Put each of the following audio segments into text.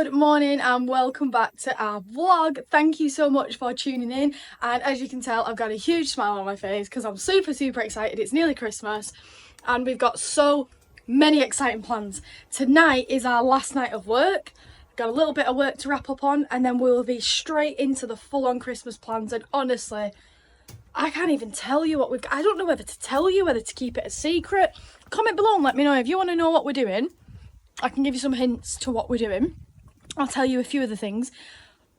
Good morning and welcome back to our vlog. Thank you so much for tuning in, and as you can tell I've got a huge smile on my face because I'm super excited. It's nearly Christmas and we've got so many exciting plans. Tonight is our last night of work. Got a little bit of work to wrap up on and then we'll be straight into the full-on Christmas plans, and honestly I can't even tell you what we've got. I don't know whether to tell you, whether to keep it a secret. Comment below and let me know if you want to know what we're doing. I can give you some hints to what we're doing. I'll tell you a few of the things,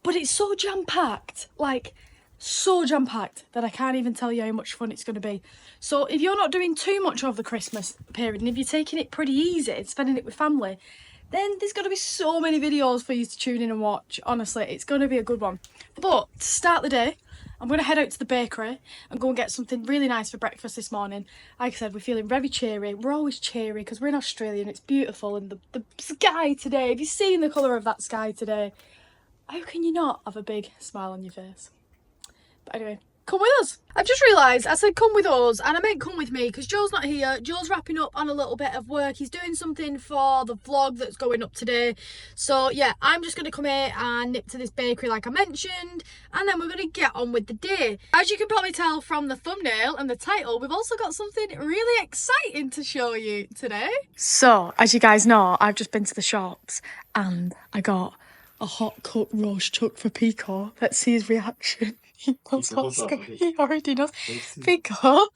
but it's so jam-packed, like so jam-packed that I can't even tell you how much fun it's going to be. So if you're not doing too much over the Christmas period and if you're taking it pretty easy and spending it with family, then there's going to be so many videos for you to tune in and watch. Honestly, it's going to be a good one. But to start the day, I'm going to head out to the bakery and go and get something really nice for breakfast this morning. Like I said, we're feeling very cheery. We're always cheery because we're in Australia and it's beautiful. And the sky today, have you seen the colour of that sky today? How can you not have a big smile on your face? But anyway, come with us. I've just realised I said come with us and I meant come with me because Joe's not here. Joe's wrapping up on a little bit of work. He's doing something for the vlog that's going up today. So yeah, I'm just going to come here and nip to this bakery like I mentioned, and then we're going to get on with the day. As you can probably tell from the thumbnail and the title, we've also got something really exciting to show you today. So as you guys know, I've just been to the shops and I got a hot cut roast chuck for Picco. Let's see his reaction. He knows what's going. He already knows. Picco,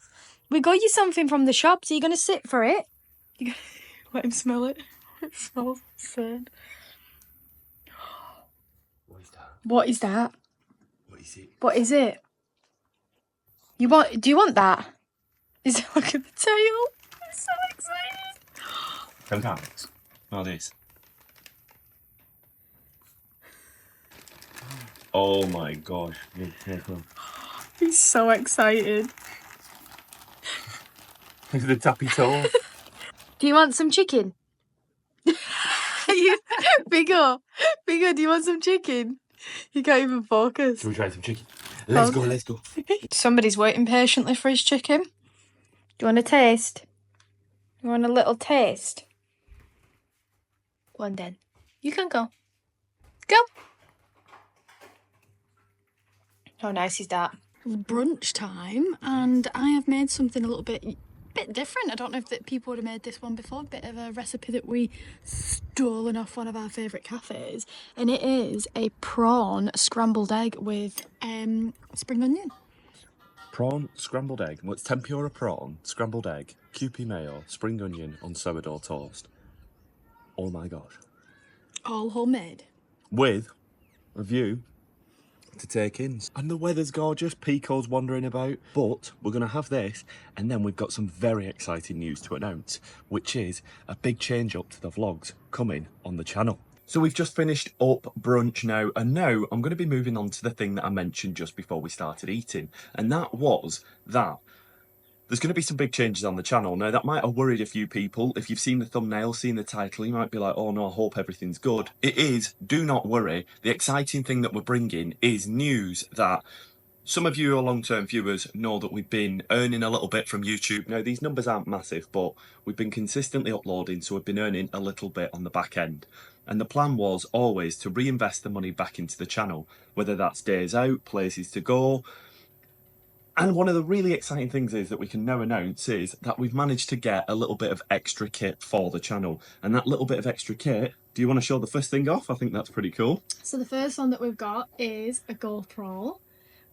we got you something from the shops. Are you going to sit for it? You gonna... Let him smell it. It smells insane. What is that? What is that? What is it? What is it? You want? Do you want that? Is it look at the tail? I'm so excited. Come carrots. Oh, this. Oh my gosh. He's so excited. Look at the tappy toe. Do you want some chicken? Bigger, do you want some chicken? You can't even focus. Shall we try some chicken? Let's go. Somebody's waiting patiently for his chicken. Do you want a taste? You want a little taste? Go on then. You can go. Go. How nice is that? Brunch time, and I have made something a little bit different. I don't know if people would have made this one before. A bit of a recipe that we stolen off one of our favourite cafes, and it is a prawn scrambled egg with spring onion. Prawn, scrambled egg. What's tempura prawn, scrambled egg, Kewpie mayo, spring onion on sourdough toast. Oh my gosh. All homemade. With a view to take in. And the weather's gorgeous, Picco's wandering about, but we're going to have this, and then we've got some very exciting news to announce, which is a big change up to the vlogs coming on the channel. So we've just finished up brunch now, and now I'm going to be moving on to the thing that I mentioned just before we started eating, and that was that there's going to be some big changes on the channel. Now, that might have worried a few people. If you've seen the thumbnail, seen the title, you might be like, oh no, I hope everything's good. It is, do not worry. The exciting thing that we're bringing is news that some of you who are long-term viewers know that we've been earning a little bit from YouTube. Now, these numbers aren't massive, but we've been consistently uploading, so we've been earning a little bit on the back end. And the plan was always to reinvest the money back into the channel, whether that's days out, places to go. And one of the really exciting things is that we can now announce is that we've managed to get a little bit of extra kit for the channel. And that little bit of extra kit, do you want to show the first thing off? I think that's pretty cool. So the first one that we've got is a GoPro,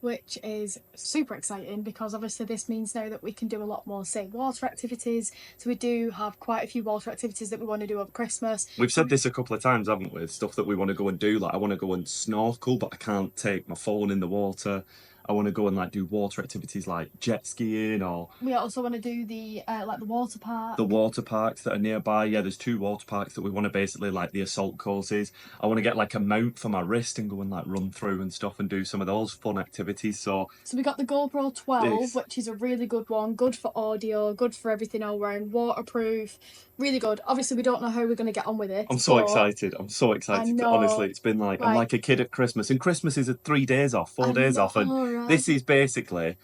which is super exciting because obviously this means now that we can do a lot more, say, water activities. So we do have quite a few water activities that we want to do over Christmas. We've said this a couple of times, haven't we? Stuff that we want to go and do. Like, I want to go and snorkel, but I can't take my phone in the water. I want to go and like do water activities like jet skiing, or we also want to do the like the water park. The water parks that are nearby. Yeah, there's 2 water parks that we want to basically like the assault courses. I want to get like a mount for my wrist and go and like run through and stuff and do some of those fun activities. So we got the GoPro 12, which is a really good one. Good for audio, good for everything all round, waterproof. Really good. Obviously, we don't know how we're going to get on with it. I'm so excited. I'm so excited. Honestly, it's been like, I'm like a kid at Christmas. And Christmas is 3 days off, 4 days off. And this is basically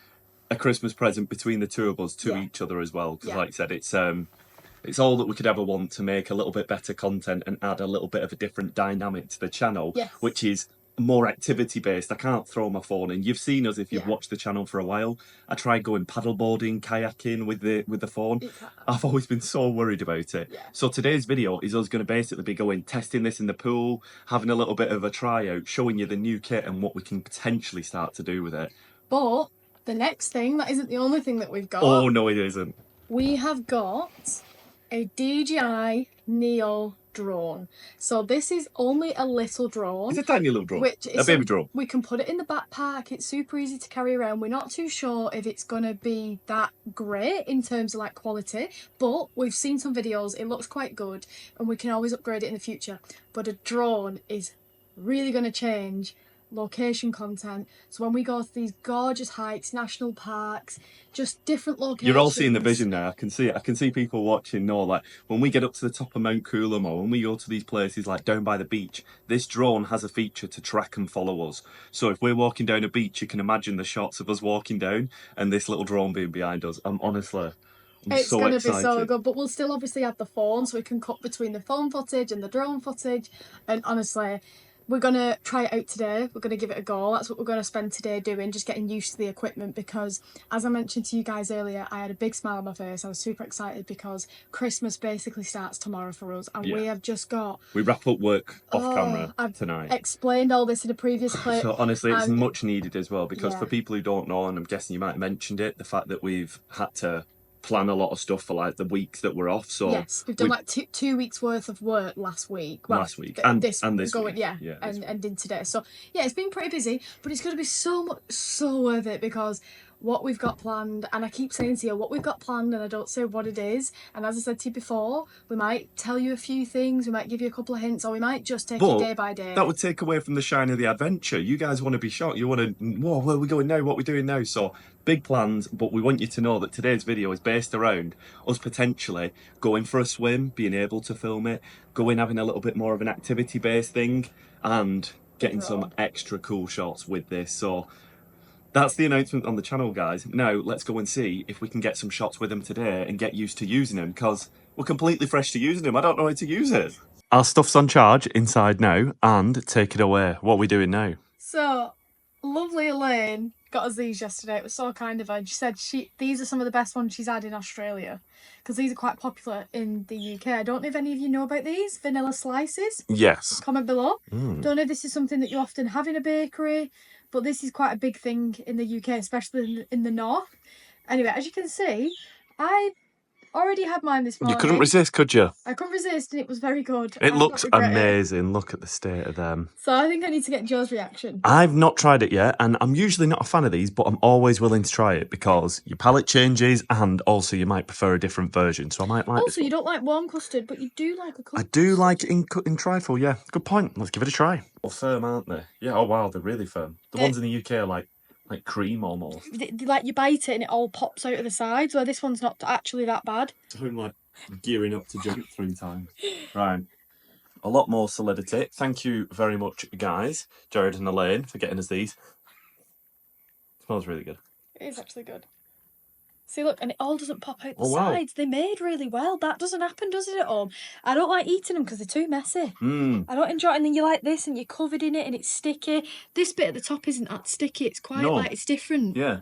a Christmas present between the two of us to each other as well. Because like I said, it's It's all that we could ever want to make a little bit better content and add a little bit of a different dynamic to the channel, Yes. which is more activity based. I can't throw my phone in. You've seen us if you've watched the channel for a while. I tried going paddleboarding, kayaking with the phone. I've always been so worried about it. Yeah. So today's video is us going to basically be going testing this in the pool, having a little bit of a tryout, showing you the new kit and what we can potentially start to do with it. But the next thing, that isn't the only thing that we've got. Oh no, it isn't. We have got a DJI Neo drone. So this is only a little drone. It's a tiny little drone. Which is a baby drone. We can put it in the backpack. It's super easy to carry around. We're not too sure if it's going to be that great in terms of like quality, but we've seen some videos. It looks quite good and we can always upgrade it in the future. But a drone is really going to change location content. So when we go to these gorgeous hikes, national parks, just different locations. You're all seeing the vision now. I can see it. I can see people watching know, like, when we get up to the top of Mount Coolum or when we go to these places like down by the beach, this drone has a feature to track and follow us. So if we're walking down a beach, you can imagine the shots of us walking down and this little drone being behind us. I'm it's so going to excited. be so good, but we'll still obviously have the phone so we can cut between the phone footage and the drone footage. And honestly, we're going to try it out today. We're going to give it a go. That's what we're going to spend today doing, just getting used to the equipment, because as I mentioned to you guys earlier, I had a big smile on my face. I was super excited because Christmas basically starts tomorrow for us, and we have just got... We wrap up work off camera tonight. I've explained all this in a previous clip. So honestly, it's much needed as well, because for people who don't know, and I'm guessing you might have mentioned it, the fact that we've had to plan a lot of stuff for like the weeks that we're off. So yes, we've done like two weeks worth of work last week. Well, and this week. And in today. So yeah, it's been pretty busy, but it's going to be so worth it, because what we've got planned, and I keep saying to you what we've got planned and I don't say what it is, and as I said to you before, we might tell you a few things, we might give you a couple of hints, or we might just take it day by day. That would take away from the shine of the adventure. You guys want to be shocked, you want to, whoa, where are we going now, what are we doing now? So big plans, but we want you to know that today's video is based around us potentially going for a swim, being able to film it, going having a little bit more of an activity based thing, and getting some extra cool shots with this. So that's the announcement on the channel, guys. Now let's go and see if we can get some shots with them today and get used to using them, because we're completely fresh to using them. I don't know how to use it. Our stuff's on charge inside now, and take it away. What are we doing now? So lovely Elaine got us these yesterday. It was so kind of her. She said these are some of the best ones she's had in Australia, because these are quite popular in the UK. I don't know if any of you know about these vanilla slices. Yes. Comment below. Don't know if this is something that you often have in a bakery, but this is quite a big thing in the UK, especially in the north. Anyway, as you can see, I already had mine this morning. You couldn't resist, could you? I couldn't resist, and it was very good. It looks amazing. Look at the state of them. So I think I need to get Joe's reaction. I've not tried it yet, and I'm usually not a fan of these, but I'm always willing to try it because your palate changes, and also you might prefer a different version. So I might like. Also, you don't like warm custard, but you do like a custard. I do like it in trifle. Yeah, good point. Let's give it a try. Well, firm, aren't they? Yeah. Oh wow, they're really firm. The ones in the UK are like cream almost. Like you bite it and it all pops out of the sides, where this one's not actually that bad. So I'm like gearing up to jump 3 times. Right. A lot more solidity. Thank you very much, guys, Jared and Elaine, for getting us these. Smells really good. It is actually good. See, look, and it all doesn't pop out the sides. They're made really well. That doesn't happen, does it, at home? I don't like eating them because they're too messy. I don't enjoy it. And then you like this and you're covered in it and it's sticky. This bit at the top isn't that sticky. It's quite like, it's different. Yeah.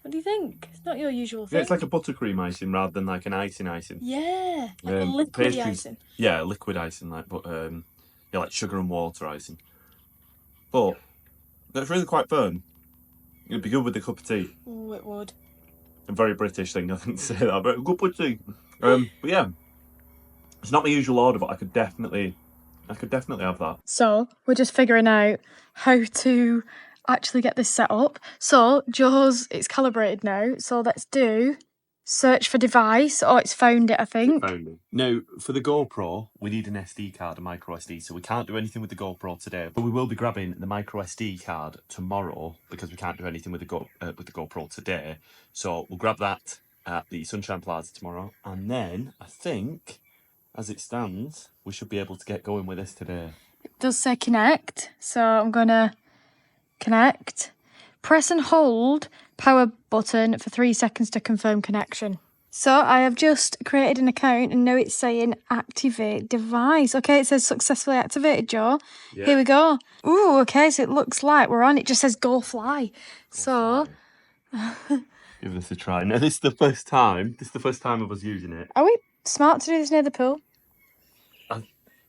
What do you think? It's not your usual thing. Yeah, it's like a buttercream icing rather than like an icing. Yeah, like a liquid icing. Yeah, liquid icing, like, but yeah, like sugar and water icing. But that's really quite firm. It'd be good with a cup of tea. Oh, it would. A very British thing, I think, to say that, but a good cup of tea. But yeah, it's not my usual order, but I could definitely have that. So we're just figuring out how to actually get this set up. So Joe's, it's calibrated now, so let's do search for device. Oh, it's found it, I think. Found it. Now, for the GoPro, we need an SD card, a micro SD, so we can't do anything with the GoPro today, but we will be grabbing the micro SD card tomorrow because we can't do anything with the GoPro today. So we'll grab that at the Sunshine Plaza tomorrow, and then I think, as it stands, we should be able to get going with this today. It does say connect, so I'm gonna connect. Press and hold power button for 3 seconds to confirm connection. So I have just created an account and now it's saying activate device. Okay, it says successfully activated, Joe. Yeah. Here we go. Ooh, okay, so it looks like we're on. It just says go fly. Give this a try. Now, this is the first time. This is the first time of us using it. Are we smart to do this near the pool?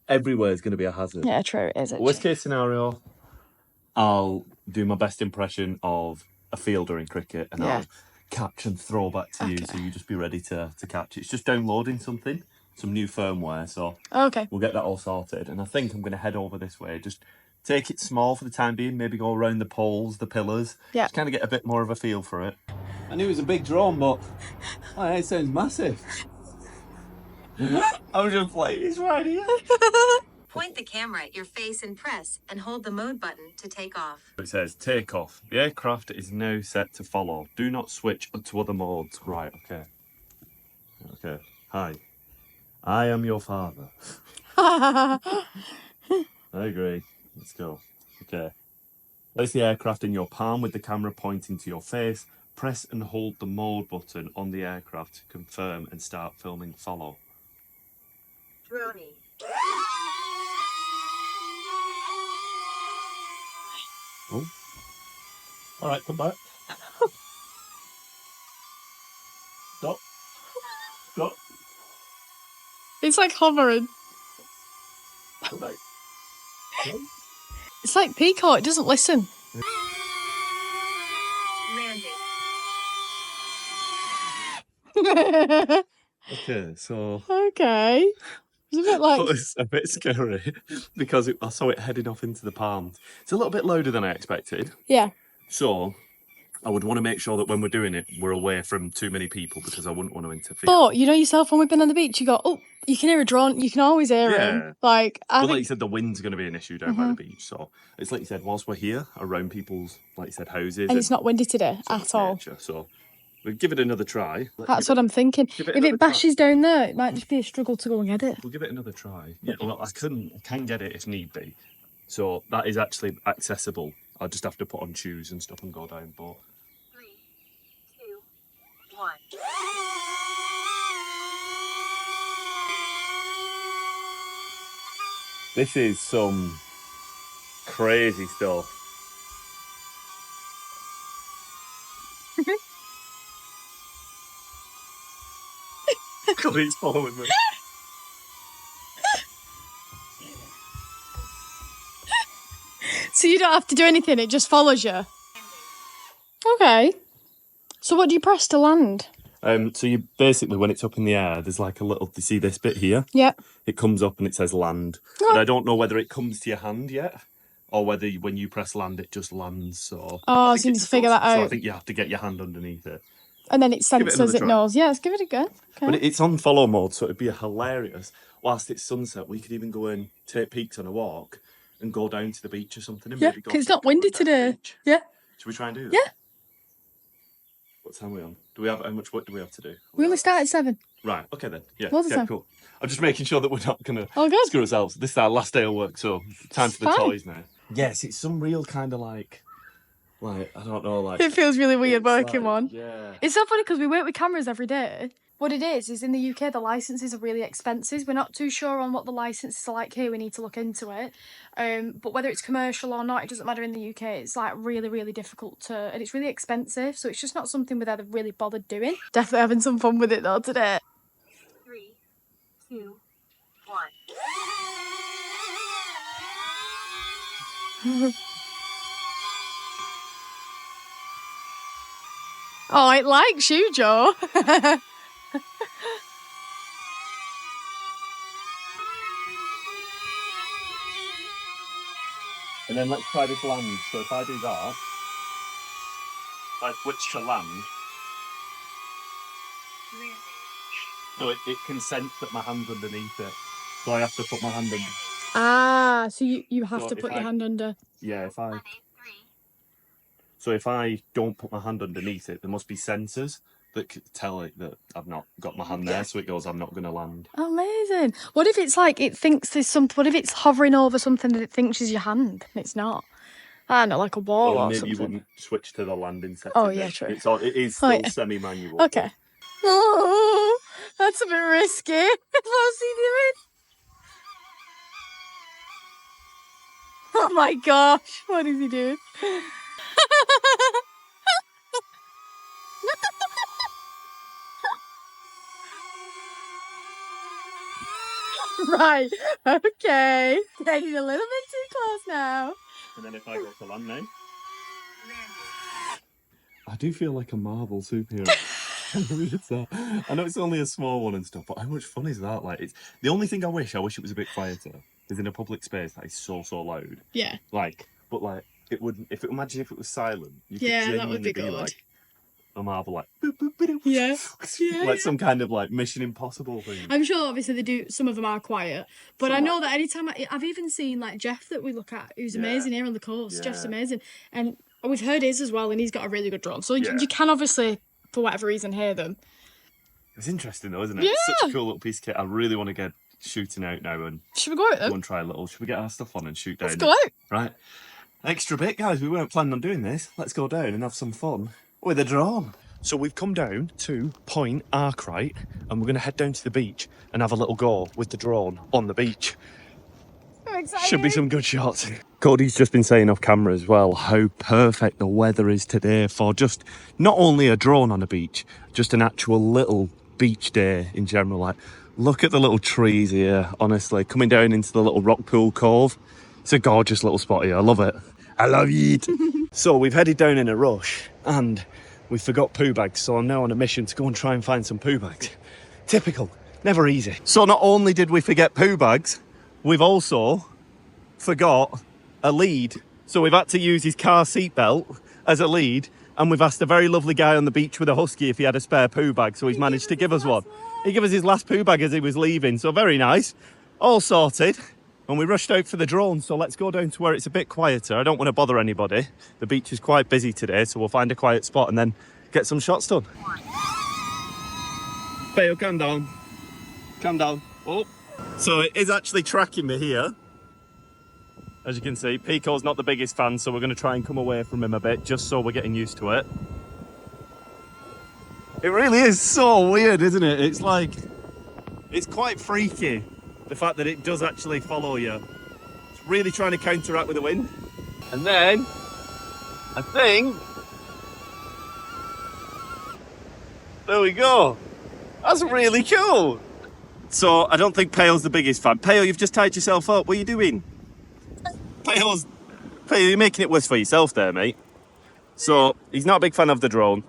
Everywhere is going to be a hazard. Yeah, true, it is. Worst case scenario, I'll do my best impression of a fielder in cricket and I'll catch and throw back to you, so you just be ready to catch it. It's just downloading something, some new firmware, so we'll get that all sorted. And I think I'm going to head over this way. Just take it small for the time being, maybe go around the poles, the pillars, just kind of get a bit more of a feel for it. I knew it was a big drone, but it sounds massive. I was just like, it's right here. Point the camera at your face and press and hold the mode button to take off. It says take off. The aircraft is now set to follow. Do not switch to other modes. Right, okay. Okay. Hi. I am your father. I agree. Let's go. Okay. Place the aircraft in your palm with the camera pointing to your face. Press and hold the mode button on the aircraft to confirm and start filming follow. Droney. Oh. All right, come back. Stop. Stop. It's like hovering. Come back. It's like Picco, it doesn't listen. Landing. Okay, so... Okay. It's a bit like... It's a bit scary because I saw it heading off into the palm. It's a little bit louder than I expected. Yeah. So I would want to make sure that when we're doing it, we're away from too many people because I wouldn't want to interfere. But you know yourself, when we've been on the beach, you go, oh, you can hear a drone. You can always hear him. Like, like you said, the wind's going to be an issue down by the beach. So it's like you said, whilst we're here around people's, like you said, houses. And it's not windy today at all. Nature, so we'll give it another try. That's what I'm thinking. If it bashes down there, it might just be a struggle to go and get it. We'll give it another try. Yeah, well, I can get it if need be. So that is actually accessible. I'll just have to put on shoes and stuff and go down. But 3, 2, 1. this is some crazy stuff. God, he's following me. So you don't have to do anything, it just follows you? Okay. So what do you press to land? So you basically, when it's up in the air, there's like a little, you see this bit here? Yeah. It comes up and it says land. Oh. But I don't know whether it comes to your hand yet, or whether when you press land, it just lands. So I need to figure that out. So I think you have to get your hand underneath it. And then it senses, it knows. Yeah, let's give it a go. Okay. But it's on follow mode, so it'd be hilarious. Whilst it's sunset, we could even go and take peaks on a walk and go down to the beach or something. And maybe go because it's not windy today. Yeah. Should we try and do that? Yeah. What time are we on? How much work do we have to do? We only start at 7. Right, okay then. Yeah, time. cool. I'm just making sure that we're not going Oh, to good. screw ourselves. This is our last day of work, so time It's for the fine. toys now. Yes, it's some real kind of like, I don't know, like... It feels really weird working one. Yeah. It's so funny because we work with cameras every day. What it is in the UK, the licenses are really expensive. We're not too sure on what the licenses are like here. We need to look into it. But whether it's commercial or not, it doesn't matter in the UK. It's like really, really difficult to, and it's really expensive. So it's just not something we've ever really bothered doing. Definitely having some fun with it though today. 3, 2, 1. Oh, it likes you, Joe. And then let's try this land. So if I do that, if I switch to land, so it can sense that my hand's underneath it. So I have to put my hand under. Ah, so you have to put your hand under. Yeah, So if I don't put my hand underneath it, there must be sensors that could tell it that I've not got my hand there, so it goes, I'm not going to land. Amazing. What if it's like, it thinks there's something, what if it's hovering over something that it thinks is your hand and it's not? I don't know, like a wall or maybe something. you wouldn't switch to the landing setting. Oh, yeah, true. It is still semi-manual. Okay. Oh, that's a bit risky. What's he doing? Oh my gosh, what is he doing? Right, okay. Getting a little bit too close now. And then if I go to land now. I do feel like a Marvel superhero. I know it's only a small one and stuff, but how much fun is that? Like, it's the only thing I wish it was a bit quieter. Is in a public space that is so loud. Yeah. Like, but like it wouldn't. Imagine if it was silent. You could Yeah, that would genuinely be good. like a Marvel, like boop, boop, boop, Yeah. like some kind of like Mission Impossible thing. I'm sure obviously they do, some of them are quiet, but Some I know are. that anytime I've even seen like Jeff that we look at, who's amazing here on the coast. Yeah. Jeff's amazing, and we've heard his as well, and he's got a really good drone, so Yeah. you can obviously for whatever reason hear them. It's interesting though, isn't it? Yeah. It's such a cool little piece of kit. I really want to get shooting out now and Should we go out go then? and try a little. Should we get our stuff on and shoot down? Let's go out. Right. Extra bit, guys. We weren't planning on doing this. Let's go down and have some fun with a drone. So we've come down to Point Arkwright and we're going to head down to the beach and have a little go with the drone on the beach. I'm excited. Should be some good shots. Cody's just been saying off camera as well how perfect the weather is today for just not only a drone on the beach, just an actual little beach day in general. Like, look at the little trees here, honestly, coming down into the little rock pool cove. It's a gorgeous little spot here. I love it. I love it. So we've headed down in a rush and we forgot poo bags. So I'm now on a mission to go and try and find some poo bags. Typical, never easy. So not only did we forget poo bags, we've also forgot a lead. So we've had to use his car seat belt as a lead, and we've asked a very lovely guy on the beach with a husky if he had a spare poo bag, so he's managed to give us one. He gave us his last poo bag as he was leaving, so very nice. All sorted, and we rushed out for the drone, so let's go down to where it's a bit quieter. I don't want to bother anybody. The beach is quite busy today, so we'll find a quiet spot and then get some shots done. Paco, calm down. Calm down. Oh. So it is actually tracking me here. As you can see, Picco's not the biggest fan, so we're going to try and come away from him a bit, just so we're getting used to it. It really is so weird, isn't it? It's like, it's quite freaky, the fact that it does actually follow you. It's really trying to counteract with the wind. And then, I think, there we go. That's really cool. So I don't think Pao's the biggest fan. Pao, you've just tied yourself up. What are you doing? Pao, you're making it worse for yourself there, mate. So he's not a big fan of the drone.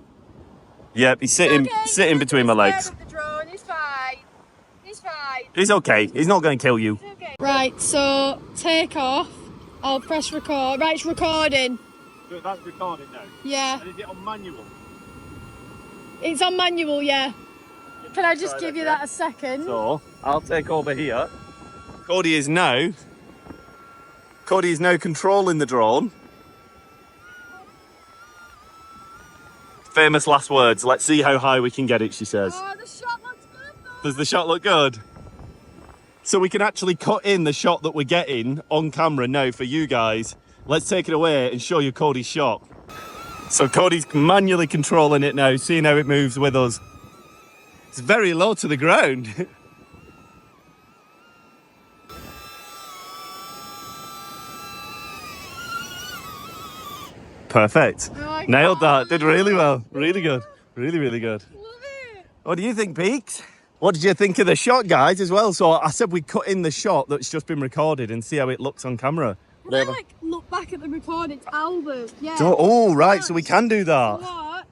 Yep, he's sitting between my legs. The drone. He's fine. He's fine. He's okay. He's not going to kill you. Okay. Right, so take off. I'll press record. Right, it's recording. That's recorded now. Yeah. And is it on manual? It's on manual, yeah. Can I just give you that a second? So I'll take over here. Cody is now controlling the drone. Famous last words. Let's see how high we can get it, she says. Oh, the shot looks good though. Does the shot look good? So we can actually cut in the shot that we're getting on camera now for you guys. Let's take it away and show you Cody's shot. So Cody's manually controlling it now, seeing how it moves with us. It's very low to the ground. Perfect. Oh my Nailed God. that. Did really well. Really good. Really, really good. Love it. What do you think, Peaks? What did you think of the shot, guys, as well? So I said we'd cut in the shot that's just been recorded and see how it looks on camera. Can I like look back at the recorded album? Yeah. Oh, right, so we can do that. Watch.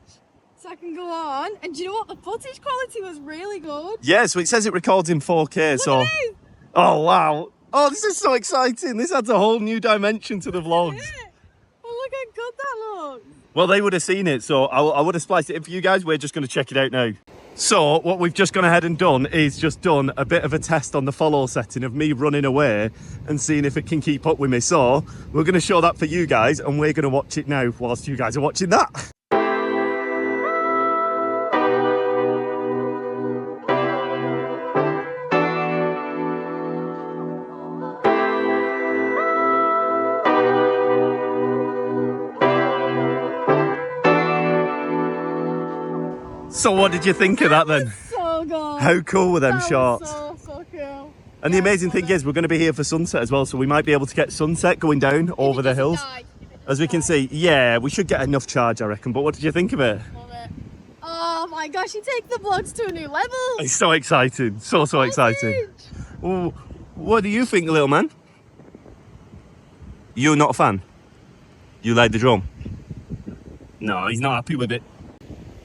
So I can go on. And do you know what? The footage quality was really good. Yeah, so it says it records in 4K, so... Look at this. Oh, wow. Oh, this is so exciting. This adds a whole new dimension to the vlogs. Yeah. Oh, look how good that looks. Well, they would have seen it, so I would have spliced it in for you guys. We're just going to check it out now. So what we've just gone ahead and done is just done a bit of a test on the follow setting of me running away and seeing if it can keep up with me. So we're going to show that for you guys and we're going to watch it now whilst you guys are watching that. So what did you think of that then? So good. How cool were them That was shots? so cool. And the amazing thing is we're going to be here for sunset as well, so we might be able to get sunset going down over the hills. As we can see, yeah, we should get enough charge, I reckon. But what did you think of it? Love it. Oh my gosh, you take the vlogs to a new level. It's so exciting. So exciting. Oh, what do you think, little man? You're not a fan? You like the drum? No, he's not happy with it.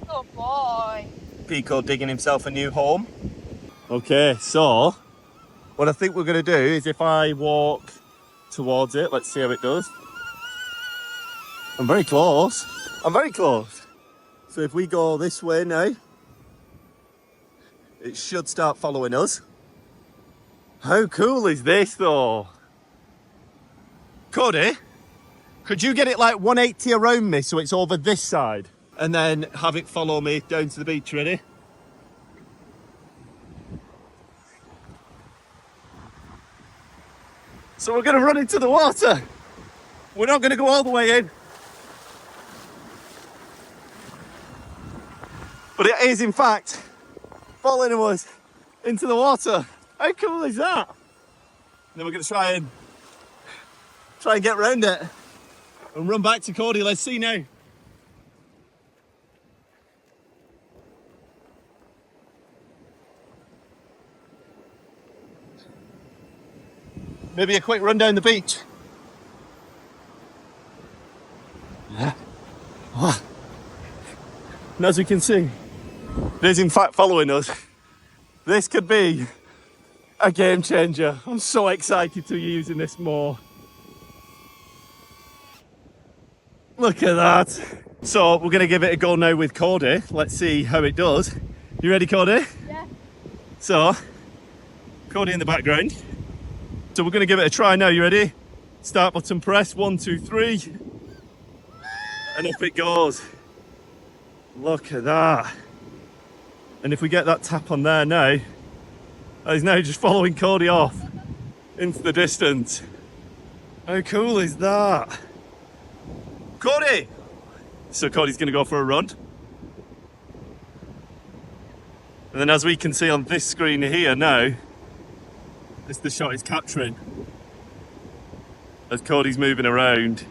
Oh boy. Picco digging himself a new home. Okay, so what I think we're going to do is if I walk towards it, let's see how it does. I'm very close. I'm very close. So if we go this way now, it should start following us. How cool is this though? Cody, could you get it like 180 around me so it's over this side? And then have it follow me down to the beach, ready? So we're gonna run into the water. We're not gonna go all the way in. But it is in fact following us into the water. How cool is that? And then we're gonna try and get round it and run back to Cody. Let's see now. Maybe a quick run down the beach. Yeah. Oh. And as we can see, it is in fact following us. This could be a game changer. I'm so excited to be using this more. Look at that. So we're gonna give it a go now with Cody. Let's see how it does. You ready, Cody? Yeah. So, Cody in the background. So we're gonna give it a try now. You ready? Start button press, 1, 2, 3. And up it goes. Look at that. And if we get that tap on there now, he's now just following Cody off into the distance. How cool is that? Cody! So Cody's gonna go for a run. And then as we can see on this screen here now, this is the shot he's capturing. As Cody's moving around.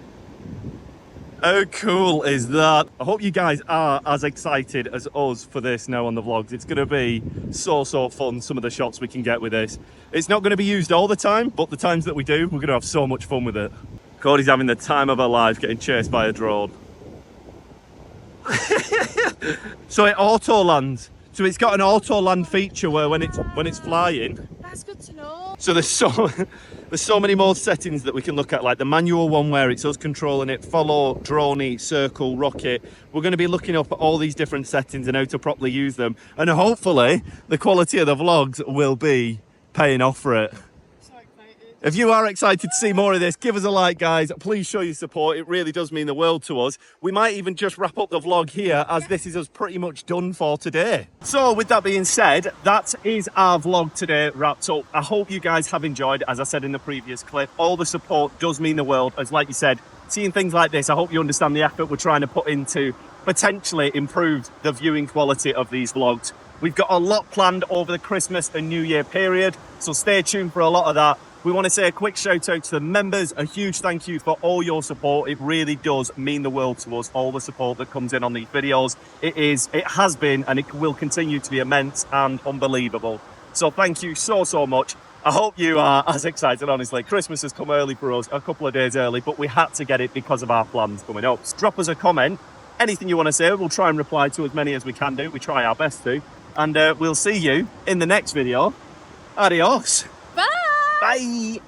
How cool is that? I hope you guys are as excited as us for this now on the vlogs. It's going to be so fun, some of the shots we can get with this. It's not going to be used all the time, but the times that we do, we're going to have so much fun with it. Cody's having the time of our lives getting chased by a drone. So it auto lands. So it's got an auto land feature where when it's flying. That's good to know. So there's so many more settings that we can look at, like the manual one where it's us controlling it, follow, droney, circle, rocket. We're going to be looking up at all these different settings and how to properly use them. And hopefully the quality of the vlogs will be paying off for it. So excited. If you are excited to see more of this, give us a like, guys. Please show your support. It really does mean the world to us. We might even just wrap up the vlog here, as this is us pretty much done for today. So with that being said, that is our vlog today wrapped up. I hope you guys have enjoyed. As I said in the previous clip, all the support does mean the world. As like you said, seeing things like this, I hope you understand the effort we're trying to put into potentially improve the viewing quality of these vlogs. We've got a lot planned over the Christmas and New Year period, so stay tuned for a lot of that. We want to say a quick shout out to the members, a huge thank you for all your support. It really does mean the world to us, all the support that comes in on these videos. It has been, and it will continue to be immense and unbelievable. So thank you so much. I hope you are as excited, honestly. Christmas has come early for us, a couple of days early, but we had to get it because of our plans coming up. So drop us a comment, anything you want to say, we'll try and reply to as many as we can do. We try our best to. And we'll see you in the next video. Adios. Bye. Bye.